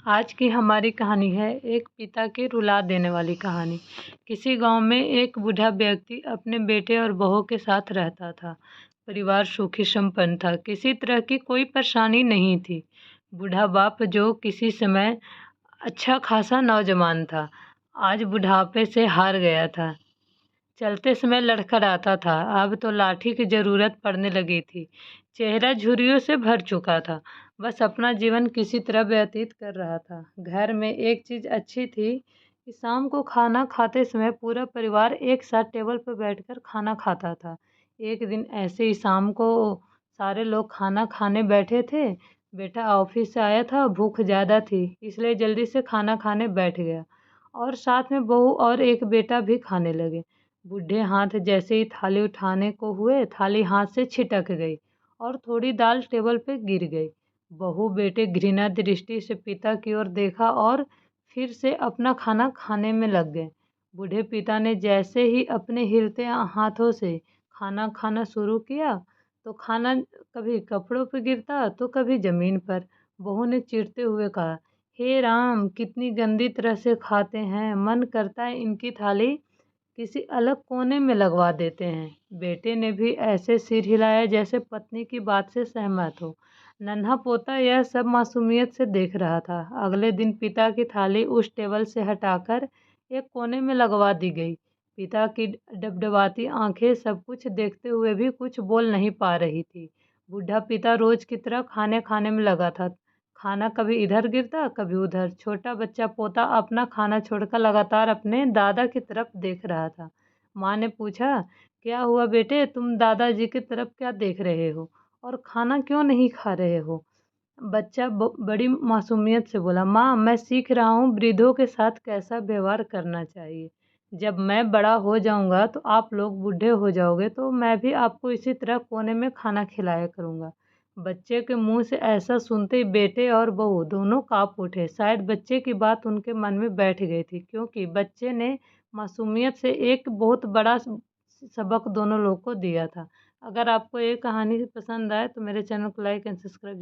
आज की हमारी कहानी है एक पिता की रुला देने वाली कहानी। किसी गांव में एक बूढ़ा व्यक्ति अपने बेटे और बहू के साथ रहता था। परिवार सुखी संपन्न था, किसी तरह की कोई परेशानी नहीं थी। बूढ़ा बाप जो किसी समय अच्छा खासा नौजवान था, आज बुढ़ापे से हार गया था। चलते समय लड़खड़ाता था, अब तो लाठी की जरूरत पड़ने लगी थी। चेहरा झुर्रियों से भर चुका था, बस अपना जीवन किसी तरह व्यतीत कर रहा था। घर में एक चीज अच्छी थी कि शाम को खाना खाते समय पूरा परिवार एक साथ टेबल पर बैठकर खाना खाता था। एक दिन ऐसे ही शाम को सारे लोग खाना खाने बैठे थे। बेटा ऑफिस से आया था, भूख ज्यादा थी इसलिए जल्दी से खाना खाने बैठ गया और साथ में बहू और एक बेटा भी खाने लगे। बूढ़े हाथ जैसे ही थाली उठाने को हुए, थाली हाथ से छिटक गई और थोड़ी दाल टेबल पे गिर गई। बहू बेटे घृणा दृष्टि से पिता की ओर देखा और फिर से अपना खाना खाने में लग गए। बूढ़े पिता ने जैसे ही अपने हिलते हाथों से खाना खाना शुरू किया तो खाना कभी कपड़ों पर गिरता तो कभी जमीन पर। बहू ने चिढ़ते हुए कहा, हे राम, कितनी गंदी तरह से खाते हैं, मन करता है इनकी थाली किसी अलग कोने में लगवा देते हैं। बेटे ने भी ऐसे सिर हिलाया जैसे पत्नी की बात से सहमत हो। नन्हा पोता यह सब मासूमियत से देख रहा था। अगले दिन पिता की थाली उस टेबल से हटाकर एक कोने में लगवा दी गई। पिता की डबडबाती आंखें सब कुछ देखते हुए भी कुछ बोल नहीं पा रही थी। बूढ़ा पिता रोज की तरह खाने खाने में लगा था। खाना कभी इधर गिरता कभी उधर। छोटा बच्चा पोता अपना खाना छोड़कर लगातार अपने दादा की तरफ देख रहा था। माँ ने पूछा, क्या हुआ बेटे, तुम दादाजी की तरफ क्या देख रहे हो और खाना क्यों नहीं खा रहे हो? बच्चा बड़ी मासूमियत से बोला, माँ मैं सीख रहा हूँ वृद्धों के साथ कैसा व्यवहार करना चाहिए। जब मैं बड़ा हो जाऊंगा तो आप लोग बूढ़े हो जाओगे तो मैं भी आपको इसी तरह कोने में खाना खिलाया करूंगा। बच्चे के मुंह से ऐसा सुनते ही बेटे और बहू दोनों कांप उठे। शायद बच्चे की बात उनके मन में बैठ गई थी, क्योंकि बच्चे ने मासूमियत से एक बहुत बड़ा सबक दोनों लोग को दिया था। अगर आपको ये कहानी पसंद आए तो मेरे चैनल को लाइक एंड सब्सक्राइब